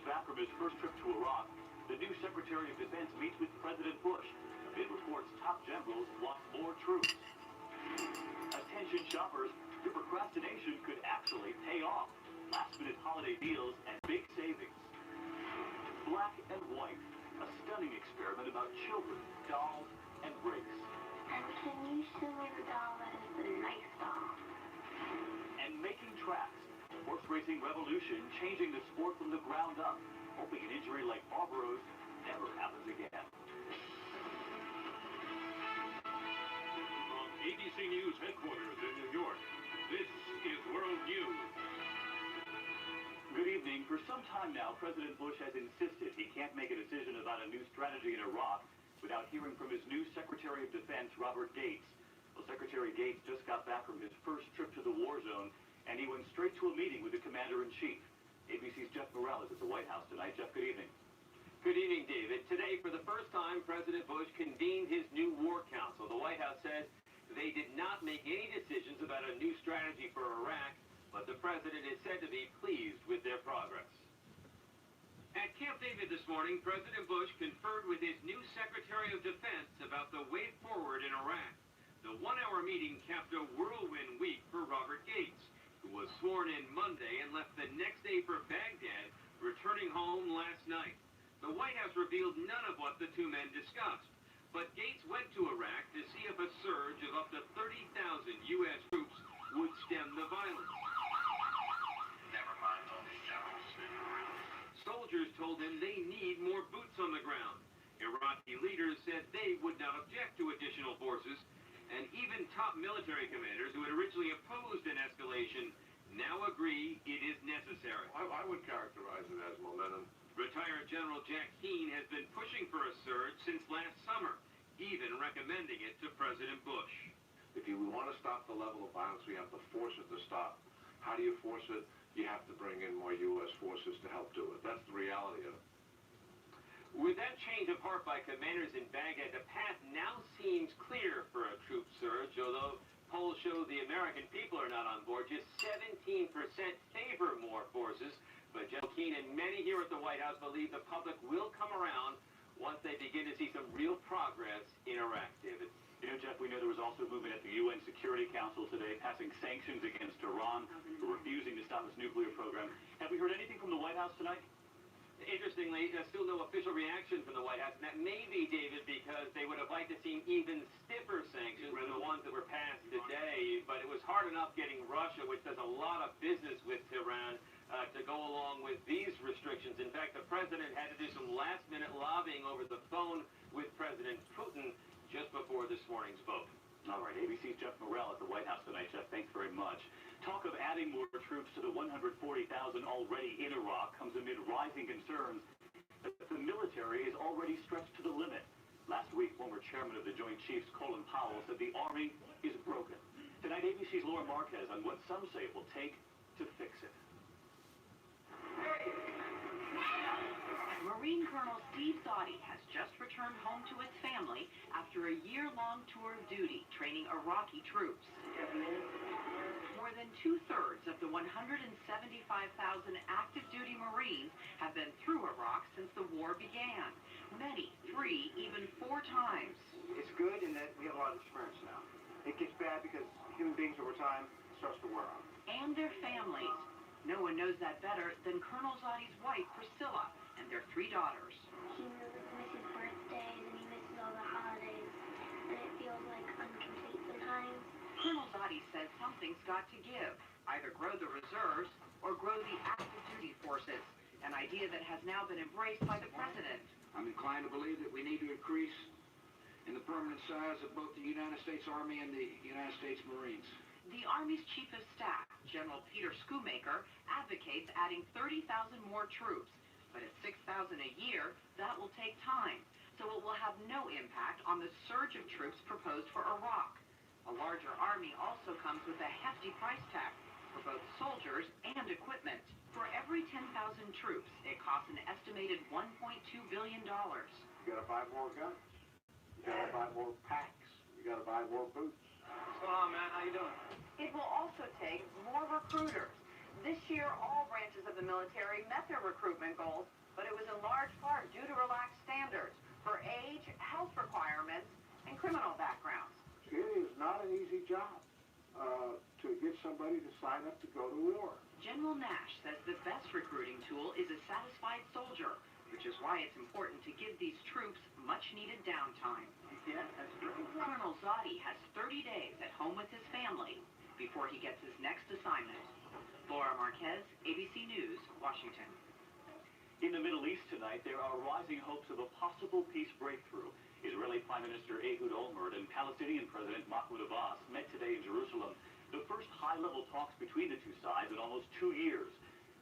Back from his first trip to Iraq, the new Secretary of Defense meets with President Bush. Amid reports top generals want more troops. Attention shoppers, your procrastination could actually pay off. Last-minute holiday deals and big savings. Black and White, a stunning experiment about children, dolls, and race. And can you show me the doll that is the nice doll? And Making Tracks, horse racing revolution changing the sport from the ground up, hoping an injury like Barbaro's never happens again. From ABC News headquarters in New York, this is World News. Good evening. For some time now, President Bush has insisted he can't make a decision about a new strategy in Iraq without hearing from his new Secretary of Defense, Robert Gates. Well, Secretary Gates just got back from his first trip to the war zone, and he went straight to a meeting with the Commander-in-Chief. ABC's Jeff Morales at the White House tonight. Jeff, good evening. Good evening, David. Today, for the first time, President Bush convened his new war council. The White House says they did not make any decisions about a new strategy for Iraq, but the president is said to be pleased with their progress. At Camp David this morning, President Bush conferred with his new Secretary of Defense about the way forward in Iraq. The one-hour meeting capped a whirlwind week for Robert Gates, who was sworn in Monday and left the next day for Baghdad, returning home last night. The White House revealed none of what the two men discussed, but Gates went to Iraq to see if a surge of up to 30,000 U.S. troops would stem the violence. Never mind all these generals. Soldiers told him they need more boots on the ground. Iraqi leaders said they would not object to additional forces, and even top military commanders who had originally opposed an escalation now agree it is necessary. I would characterize it as momentum. Retired General Jack Keane has been pushing for a surge since last summer, even recommending it to President Bush. If we want to stop the level of violence, we have to force it to stop. How do you force it? You have to bring in more U.S. forces to help do it. That's the reality of it. With that change of heart by commanders in Baghdad, the path now seems clear for a troop surge, although polls show the American people are not on board. Just 17% favor more forces, but General Keane and many here at the White House believe the public will come around once they begin to see some real progress in Iraq, David. You know, Jeff, we know there was also movement at the UN Security Council today, passing sanctions against Iran for refusing to stop its nuclear program. Have we heard anything from the White House tonight? Interestingly, there's still no official reaction from the White House, and that may be, David, because they would have liked to see even stiffer sanctions than the ones that were passed today. But it was hard enough getting Russia, which does a lot of business with Tehran, to go along with these restrictions. In fact, the president had to do some last-minute lobbying over the phone with President Putin just before this morning's vote. All right, ABC's Jeff Morale at the White House tonight. Jeff, thanks very much. Talk of adding more troops to the 140,000 already in Iraq comes amid rising concerns that the military is already stretched to the limit. Last week, former chairman of the Joint Chiefs, Colin Powell, said the Army is broken. Tonight, ABC's Laura Marquez on what some say it will take to fix it. Marine Colonel Steve Soddy has just returned home to his family after a year-long tour of duty training Iraqi troops. More than two-thirds of the 175,000 active duty Marines have been through Iraq since the war began. Many 3, even 4 times. It's good in that we have a lot of experience now. It gets bad because human beings over time starts to wear out. And their families. No one knows that better than Colonel Soddy's wife, Priscilla, and their 3 daughters. He misses birthdays and he misses all the holidays, and it feels like incomplete sometimes. Colonel Soddy says something's got to give. Either grow the reserves or grow the active duty forces, an idea that has now been embraced by the president. I'm inclined to believe that we need to increase in the permanent size of both the United States Army and the United States Marines. The Army's Chief of Staff, General Peter Schoomaker, advocates adding 30,000 more troops. But at 6,000 a year, that will take time, so it will have no impact on the surge of troops proposed for Iraq. A larger army also comes with a hefty price tag for both soldiers and equipment. For every 10,000 troops, it costs an estimated $1.2 billion. You gotta buy more guns. You gotta buy more packs. You gotta buy more boots. What's going on, man? How you doing? It will also take more recruiters. This year, all branches of the military met their recruitment goals, but it was in large part due to relaxed standards for age, health requirements, and criminal backgrounds. It is not an easy job to get somebody to sign up to go to war. General Nash says the best recruiting tool is a satisfied soldier, which is why it's important to give these troops much-needed downtime. Yeah, that's great. Colonel Zadi has 30 days at home with his family before he gets his next assignment. Laura Marquez, ABC News, Washington. In the Middle East tonight, there are rising hopes of a possible peace breakthrough. Israeli Prime Minister Ehud Olmert and Palestinian President Mahmoud Abbas met today in Jerusalem, the first high-level talks between the two sides in almost 2 years.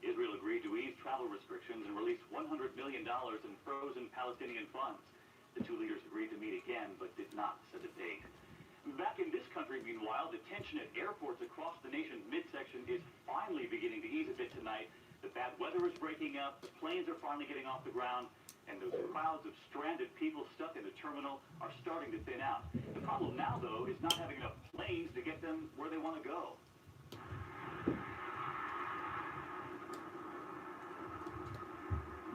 Israel agreed to ease travel restrictions and release $100 million in frozen Palestinian funds. The two leaders agreed to meet again, but did not set a date. Back in this country, meanwhile, the tension at airports across the nation's midsection is finally beginning to ease a bit tonight. The bad weather is breaking up, the planes are finally getting off the ground, and those crowds of stranded people stuck in the terminal are starting to thin out. The problem now, though, is not having enough planes to get them where they want to go.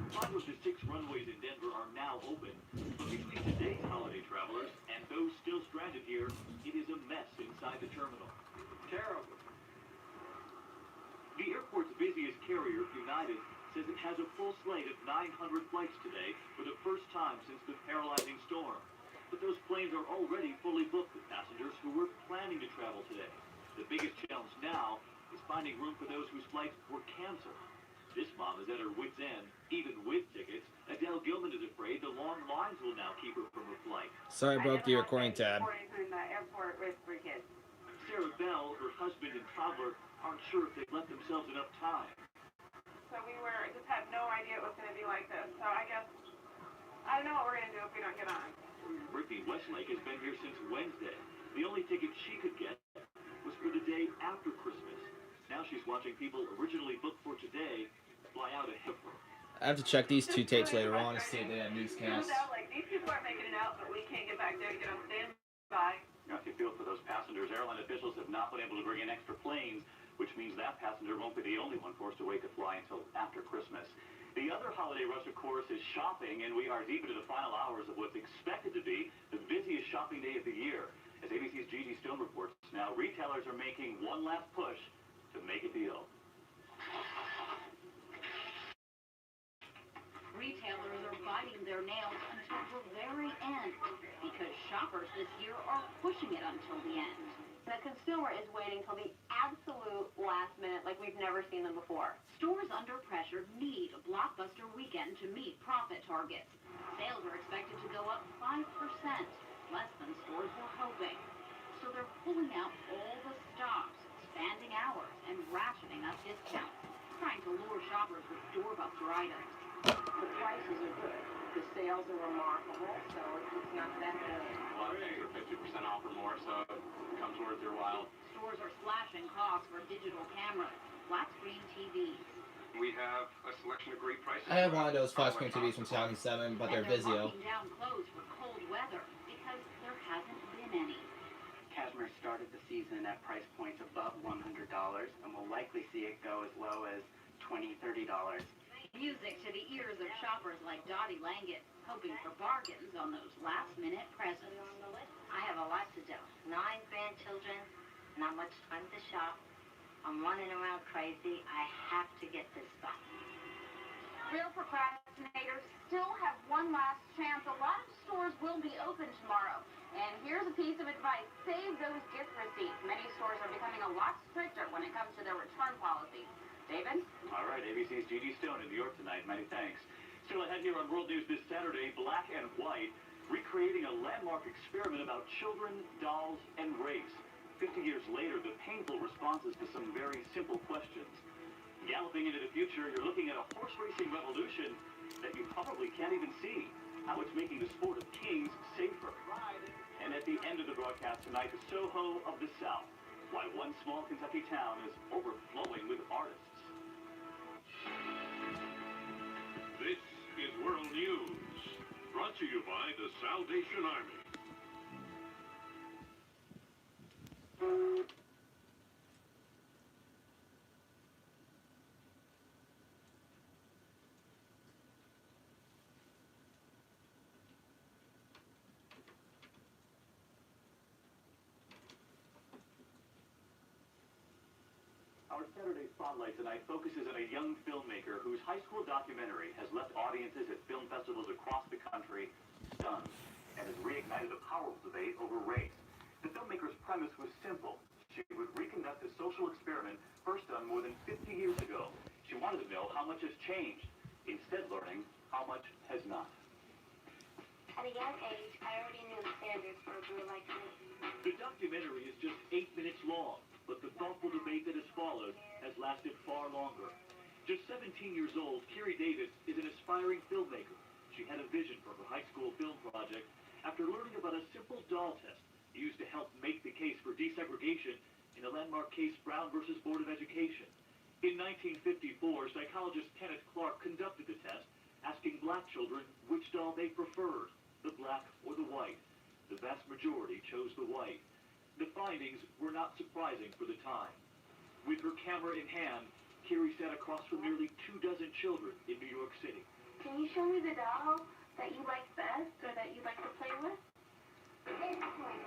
Five of the 6 runways in Denver are now open, but between today's holiday travelers and those still stranded here, it is a mess inside the terminal. Terrible. The airport's busiest carrier, United, says it has a full slate of 900 flights today for the first time since the paralyzing storm. But those planes are already fully booked with passengers who were planning to travel today. The biggest challenge now is finding room for those whose flights were canceled. This mom is at her wit's end. Even with tickets, Adele Gilman is afraid the long lines will now keep her from her flight. Sorry, I broke the recording tab. In the airport with 3 kids. Sarah Bell, her husband and toddler, aren't sure if they've left themselves enough time. So we just had no idea it was going to be like this. So I guess, I don't know what we're going to do if we don't get on. Brittany Westlake has been here since Wednesday. The only ticket she could get was for the day after Christmas. Now she's watching people originally booked for today fly out ahead of her. I have to check these 2 tapes later on to see if they have newscasts. Like, these people aren't making it out, but we can't get back there to get on standby. Now, if you feel for those passengers, airline officials have not been able to bring in extra planes, which means that passenger won't be the only one forced to wait to fly until after Christmas. The other holiday rush, of course, is shopping, and we are deep into the final hours of what's expected to be the busiest shopping day of the year. As ABC's Gigi Stone reports now, retailers are making one last push to make a deal. Retailers are biting their nails until the very end because shoppers this year are pushing it until the end. The consumer is waiting till the absolute last minute like we've never seen them before. Stores under pressure need a blockbuster weekend to meet profit targets. Sales are expected to go up 5%, less than stores were hoping. So they're pulling out all the stops, expanding hours, and ratcheting up discounts, trying to lure shoppers with doorbuster items. The prices are good. The sales are remarkable, so it's not that good. A lot of things are 50% off or more, so it becomes worth your while. Stores are slashing costs for digital cameras, flat-screen TVs. We have a selection of great prices. I have one of those flat-screen TVs from 2007, but they're Vizio. Locking down clothes for cold weather because there hasn't been any. Cashmere started the season at price points above $100, and we'll likely see it go as low as $20, $30. Music to the ears of shoppers like Dottie Langet, hoping for bargains on those last-minute presents. I have a lot to do. 9 grandchildren, not much time to shop. I'm running around crazy. I have to get this done. Real procrastinators still have one last chance. A lot of stores will be open tomorrow. And here's a piece of advice. Save those gift receipts. Many stores are becoming a lot stricter when it comes to their return policies. David? All right, ABC's Gigi Stone in New York tonight. Many thanks. Still ahead here on World News this Saturday, Black and White, recreating a landmark experiment about children, dolls, and race. 50 years later, the painful responses to some very simple questions. Galloping into the future, you're looking at a horse racing revolution that you probably can't even see. How it's making the sport of kings safer. And at the end of the broadcast tonight, the Soho of the South. Why one small Kentucky town is overflowing with artists. This is World News, brought to you by the Salvation Army. Spotlight tonight focuses on a young filmmaker whose high school documentary has left audiences at film festivals across the country stunned and has reignited a powerful debate over race. The filmmaker's premise was simple. She would reconduct a social experiment first done more than 50 years ago. She wanted to know how much has changed, instead learning how much has not. At a young age, I already knew the standards for a girl like me. The documentary is just 8 minutes long, but the thoughtful debate that has followed has lasted far longer. Just 17 years old, Kiri Davis is an aspiring filmmaker. She had a vision for her high school film project after learning about a simple doll test used to help make the case for desegregation in the landmark case Brown versus Board of Education. In 1954, psychologist Kenneth Clark conducted the test, asking black children which doll they preferred, the black or the white. The vast majority chose the white. The findings were not surprising for the time. With her camera in hand, Kiri sat across from nearly 24 children in New York City. Can you show me the doll that you like best or that you like to play with? This one.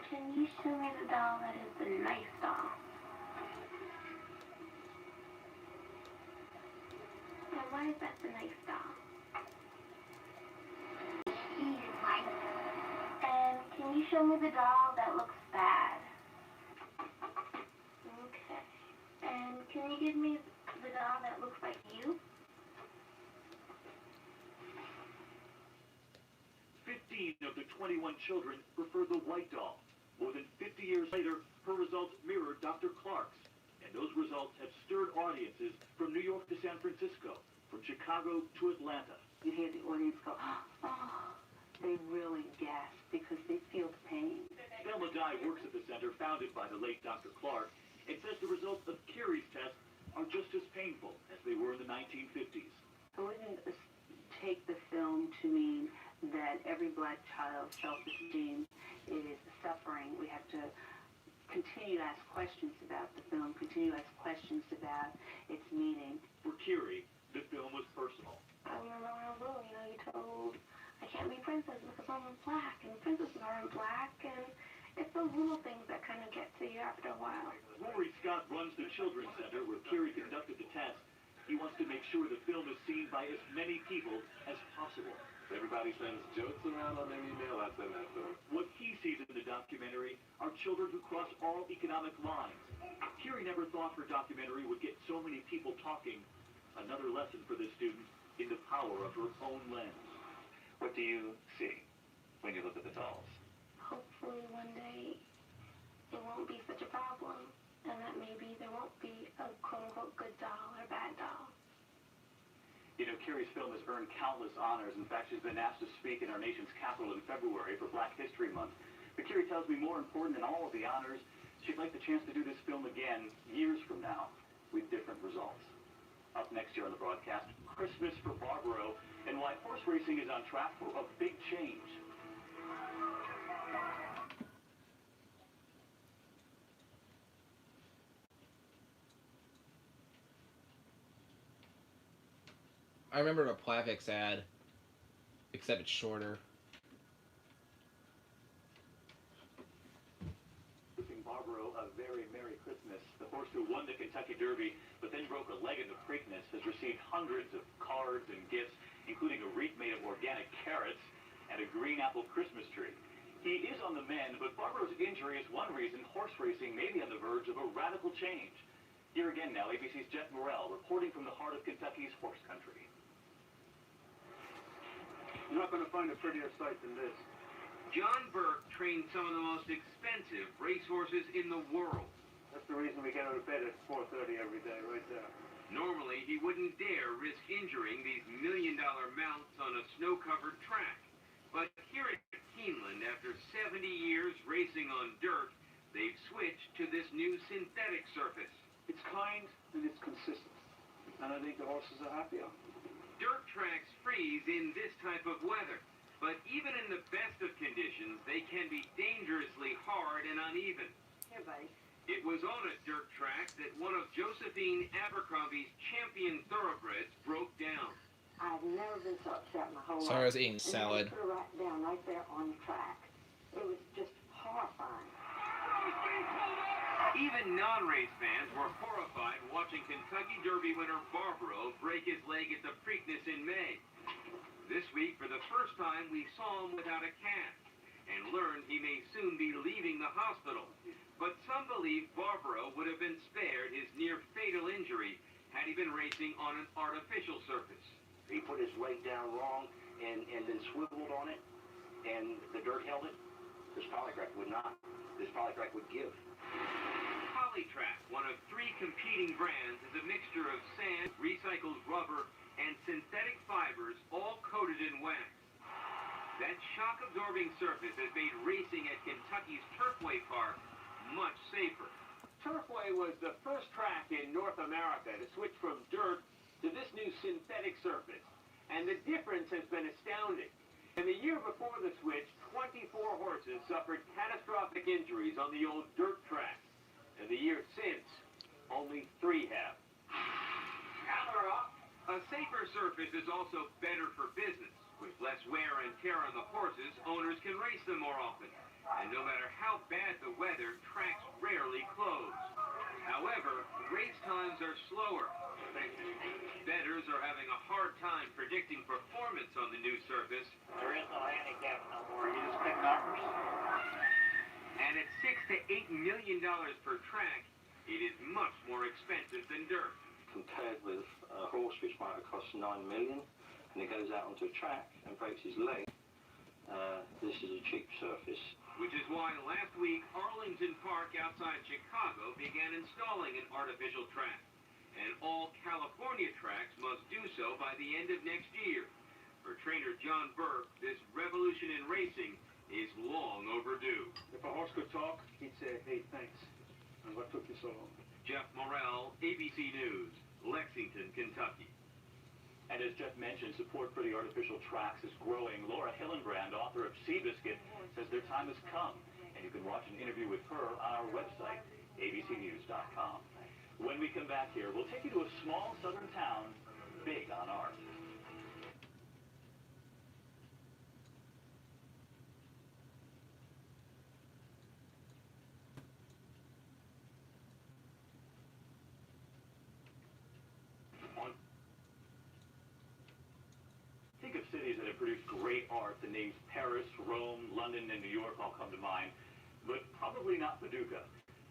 Can you show me the doll that is the nice doll? Now, why is that the nice doll? He's white. And can you show me the doll that looks bad? Okay. And can you give me the doll that looks like you? 15 of the 21 children preferred the white doll. More than 50 years later, her results mirrored Dr. Clark's. And those results have stirred audiences from New York to San Francisco, from Chicago to Atlanta. You hear the audience go, oh, they really gasp because they feel the pain. Thelma Dye works at the center founded by the late Dr. Clark and says the results of Kiri's test are just as painful as they were in the 1950s. I wouldn't take the film to mean that every black child's self-esteem is suffering. We have to continue to ask questions about the film, continue to ask questions about its meaning. For Kiri, the film was personal. I remember when I was little, you told I can't be princess because I'm black, and princesses aren't black, and it's those little things that kind of get to you after a while. Rory Scott runs the Children's Center where Kiri conducted the test. He wants to make sure the film is seen by as many people as possible. Everybody sends jokes around on their email. That's in that film. What he sees in the documentary are children who cross all economic lines. Kiri never thought her documentary would get so many people talking. Another lesson for this student in the power of her own lens. What do you see when you look at the dolls? Hopefully one day it won't be such a problem, and that maybe there won't be a quote-unquote good doll or bad doll. You know, Kiri's film has earned countless honors. In fact, she's been asked to speak in our nation's capital in February for Black History Month. But Kiri tells me more important than all of the honors, she'd like the chance to do this film again years from now with different results. Up next year on the broadcast, Christmas for Barbaro and why horse racing is on track for a big change. I remember a Plavix ad, except it's shorter. Wishing Barbaro a very Merry Christmas. The horse who won the Kentucky Derby but then broke a leg in the Preakness has received hundreds of cards and gifts, including a wreath made of organic carrots and a green apple Christmas tree. He is on the mend, but Barbaro's injury is one reason horse racing may be on the verge of a radical change. Here again now, ABC's Jet Morrell reporting from the heart of Kentucky's horse country. You're not going to find a prettier sight than this. John Burke trained some of the most expensive racehorses in the world. That's the reason we get out of bed at 4:30 every day, right there. Normally, he wouldn't dare risk injuring these million-dollar mounts on a snow-covered track. But here at Keeneland, after 70 years racing on dirt, they've switched to this new synthetic surface. It's kind and it's consistent. And I think the horses are happier. Dirt tracks freeze in this type of weather, but even in the best of conditions, they can be dangerously hard and uneven. Here, buddy. It was on a dirt track that one of Josephine Abercrombie's champion thoroughbreds broke down. I've never been so upset my whole life. Sorry, I was eating salad. And they put her right down right there on the track. It was just horrifying. Even non-race fans were horrified watching Kentucky Derby winner Barbaro break his leg at the Preakness in May. This week, for the first time, we saw him without a cast and learned he may soon be leaving the hospital. But some believe Barbaro would have been spared his near-fatal injury had he been racing on an artificial surface. He put his leg down wrong and then swiveled on it, and the dirt held it. This Polytrack would not. This Polytrack would give. Polytrack, one of 3 competing brands, is a mixture of sand, recycled rubber, and synthetic fibers, all coated in wax. That shock-absorbing surface has made racing at Kentucky's Turfway Park much safer. Turfway was the first track in North America to switch from dirt to this new synthetic surface, and the difference has been astounding. In the year before the switch, 24 horses suffered catastrophic injuries on the old dirt track. In the year since, only 3 have. A safer surface is also better for business. With less wear and tear on the horses, owners can race them more often. And no matter how bad the weather, tracks rarely close. However, race times are slower. Bettors are having a hard time predicting performance on the new surface. There is no handicap no more. You just pick numbers. And at $6 to $8 million per track, it is much more expensive than dirt. Compared with a horse which might have cost $9 million, and it goes out onto a track and breaks his leg, this is a cheap surface. Which is why last week, Arlington Park outside Chicago began installing an artificial track. And all California tracks must do so by the end of next year. For trainer John Burke, this revolution in racing is long overdue. If a horse could talk, he'd say, hey, thanks. And what took you so long? Jeff Morrell, ABC News, Lexington, Kentucky. And as Jeff mentioned, support for the artificial tracks is growing. Laura Hillenbrand, author of Seabiscuit, says their time has come. And you can watch an interview with her on our website, abcnews.com. When we come back here, we'll take you to a small southern town, big on art. Think of cities that have produced great art. The names Paris, Rome, London, and New York all come to mind, but probably not Paducah.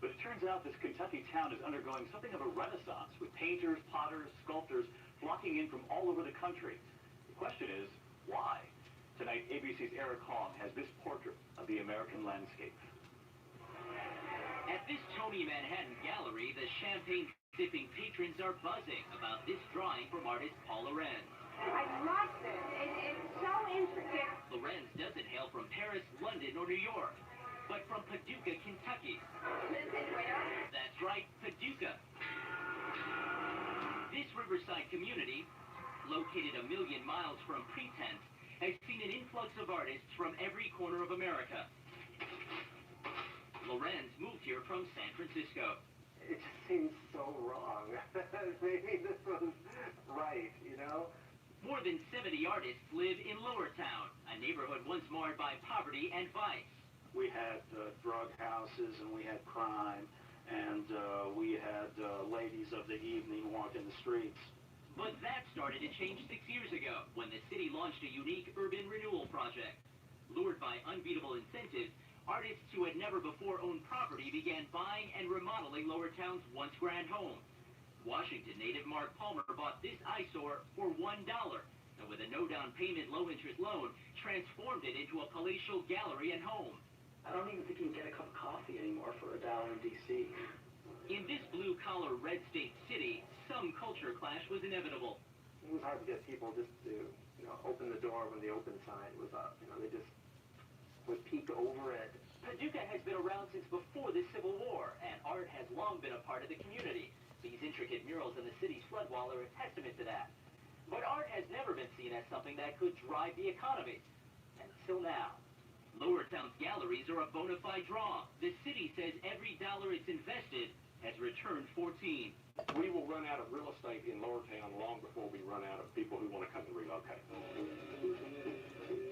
But it turns out this Kentucky town is undergoing something of a renaissance, with painters, potters, sculptors flocking in from all over the country. The question is, why? Tonight, ABC's Eric Hong has this portrait of the American landscape. At this Tony Manhattan gallery, the champagne-sipping patrons are buzzing about this drawing from artist Paul Lorenz. I like this. It's so intricate. Lorenz doesn't hail from Paris, London, or New York, but from Paducah, Kentucky. That's right, Paducah. This riverside community, located a million miles from Pretense, has seen an influx of artists from every corner of America. Lorenz moved here from San Francisco. It just seems so wrong. Maybe this one's right, you know? More than 70 artists live in Lower Town, a neighborhood once marred by poverty and vice. We had drug houses, and we had crime, and we had ladies of the evening walking the streets. But that started to change 6 years ago when the city launched a unique urban renewal project. Lured by unbeatable incentives, artists who had never before owned property began buying and remodeling Lower Town's once grand home. Washington native Mark Palmer bought this eyesore for $1, and with a no-down payment, low-interest loan, transformed it into a palatial gallery and home. I don't even think you can get a cup of coffee anymore for $1 in D.C. In this blue-collar red state city, some culture clash was inevitable. It was hard to get people just to, open the door when the open sign was up. They just would peek over it. Paducah has been around since before the Civil War, and art has long been a part of the community. These intricate murals in the city's flood wall are a testament to that. But art has never been seen as something that could drive the economy. Until now. Lower Town's galleries are a bona fide draw. The city says every dollar it's invested has returned 14. We will run out of real estate in Lower Town long before we run out of people who want to come and relocate.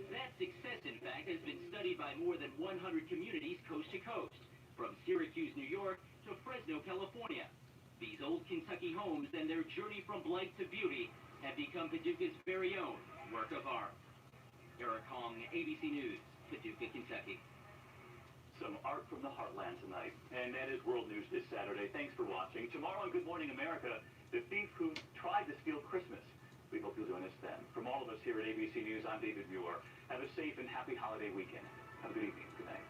That success, in fact, has been studied by more than 100 communities coast to coast, from Syracuse, New York, to Fresno, California. These old Kentucky homes and their journey from blight to beauty have become Paducah's very own work of art. Eric Hong, ABC News, Paducah, Kentucky. Some art from the heartland tonight. And that is World News this Saturday. Thanks for watching. Tomorrow on Good Morning America, the thief who tried to steal Christmas. We hope you'll join us then. From all of us here at ABC News, I'm David Muir. Have a safe and happy holiday weekend. Have a good evening. Good night.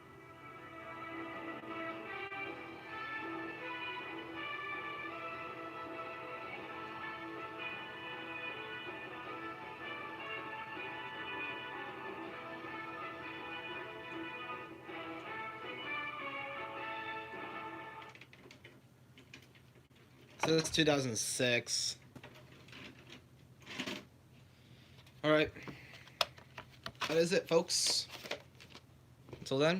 So that's 2006. Alright. That is it, folks. Until then.